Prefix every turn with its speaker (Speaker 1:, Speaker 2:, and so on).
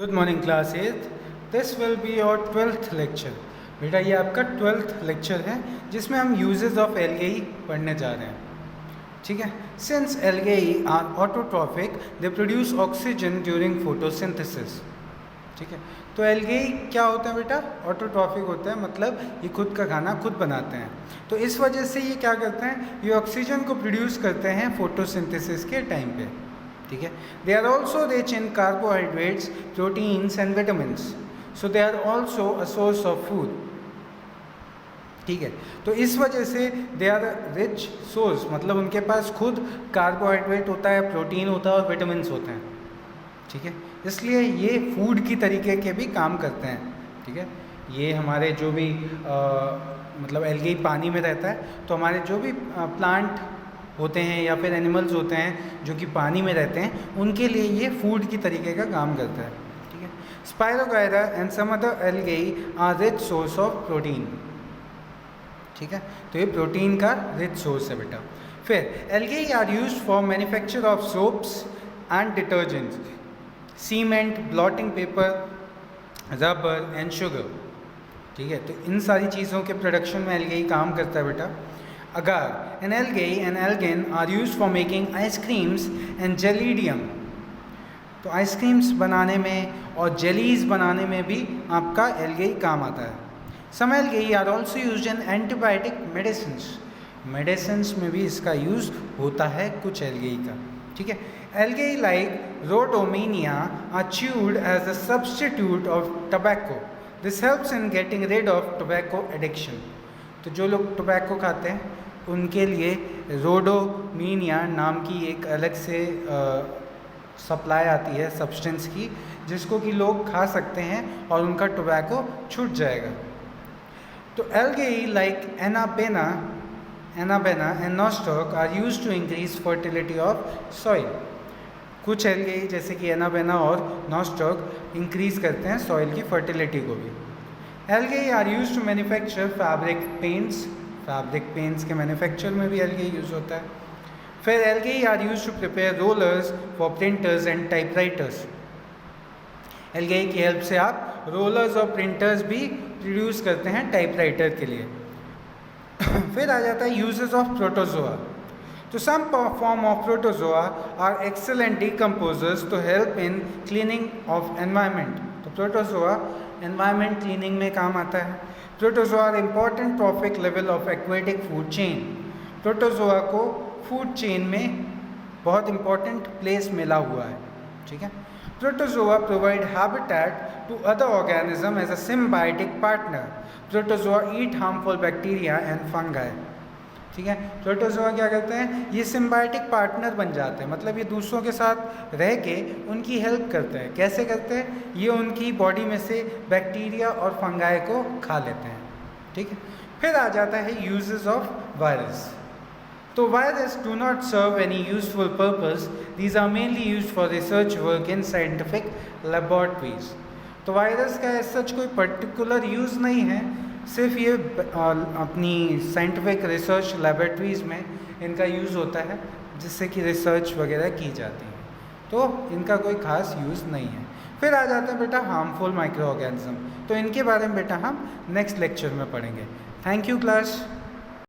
Speaker 1: Good morning class 8th। This will be your 12th lecture. बेटा ये आपका 12th lecture है जिसमें हम यूजेस ऑफ एल्गेई पढ़ने जा रहे हैं। ठीक है। Since algae are autotrophic they produce oxygen during photosynthesis. ठीक है। तो एल्गेई क्या होता है बेटा? ऑटोट्रॉफिक होता है, मतलब ये खुद का खाना खुद बनाते हैं। तो इस वजह से ये क्या करते हैं, ये ऑक्सीजन को प्रोड्यूस करते हैं फोटोसिंथेसिस के टाइम पे। ठीक है। They are also rich in carbohydrates, proteins and vitamins, so they are also a source of food. ठीक है। तो इस वजह से दे आर रिच सोर्स, मतलब उनके पास खुद कार्बोहाइड्रेट होता है, प्रोटीन होता है और विटामिन्स होते हैं। ठीक है। इसलिए ये फूड की तरीके के भी काम करते हैं। ठीक है। ये हमारे जो भी मतलब एल्गी पानी में रहता है, तो हमारे जो भी प्लांट होते हैं या फिर एनिमल्स होते हैं जो कि पानी में रहते हैं, उनके लिए ये फूड की तरीके का काम करता है। ठीक है। Spirogyra and some other algae are rich source of protein. ठीक है। तो ये प्रोटीन का रिच सोर्स है बेटा। फिर algae are used for manufacture of soaps and detergents, cement, blotting paper, rubber and sugar. ठीक है। तो इन सारी चीज़ों के प्रोडक्शन में एल्गी काम करता है बेटा। Agar, an algae and algin are used for making ice creams and jellydium। तो आइसक्रीम्स बनाने में और जेलीज बनाने में भी आपका एल्गे काम आता है। Some algae are also used in antibiotic medicines, medicines में भी इसका यूज होता है कुछ एल्गे का। ठीक है। Algae like Rhodymenia are chewed as a substitute of tobacco. This helps in getting rid of tobacco addiction. तो जो लोग टोबैको खाते हैं उनके लिए रोडोमिनिया नाम की एक अलग से सप्लाई आती है सब्सटेंस की, जिसको कि लोग खा सकते हैं और उनका टोबैको छूट जाएगा। तो algae like Anabaena and Nostoc are used to increase fertility of soil. कुछ एल्गे जैसे कि एनाबेना और नॉस्टॉक इंक्रीज करते हैं सॉइल की फर्टिलिटी को भी। Algae are used to manufacture fabric paints, fabric paints के मैन्युफैक्चर में भी एल्गे यूज होता है। फिर algae are used to prepare rollers for printers and typewriters. Algae की हेल्प से आप रोलर्स और प्रिंटर्स भी प्रोड्यूस करते हैं टाइपराइटर के लिए। फिर आ जाता है यूजेस ऑफ प्रोटोजोआ। तो some form of protozoa are excellent decomposers to help in cleaning of environment. तो प्रोटोजोआ एनवायरनमेंट क्लीनिंग में काम आता है। Protozoa are important trophic level of aquatic food chain. Protozoa को फूड चेन में बहुत important place मिला हुआ है। ठीक है। Protozoa provide habitat to other organism as a symbiotic partner. Protozoa eat harmful bacteria and fungi. ठीक है। प्रोटोजोआ क्या करते हैं, ये सिम्बायोटिक पार्टनर बन जाते हैं, मतलब ये दूसरों के साथ रह के उनकी हेल्प करते हैं। कैसे करते हैं, ये उनकी बॉडी में से बैक्टीरिया और फंगाई को खा लेते हैं। ठीक है। फिर आ जाता है यूजेस ऑफ वायरस। तो virus do not serve any useful purpose, these are mainly used for research work in scientific laboratories. तो वायरस का सच कोई पर्टिकुलर यूज़ नहीं है, सिर्फ ये अपनी साइंटिफिक रिसर्च लेबोरेटरीज़ में इनका यूज़ होता है, जिससे कि रिसर्च वगैरह की जाती है। तो इनका कोई ख़ास यूज़ नहीं है। फिर आ जाते हैं बेटा हार्मफुल माइक्रो ऑर्गेनिज्म। तो इनके बारे में बेटा हम नेक्स्ट लेक्चर में पढ़ेंगे। Thank you class.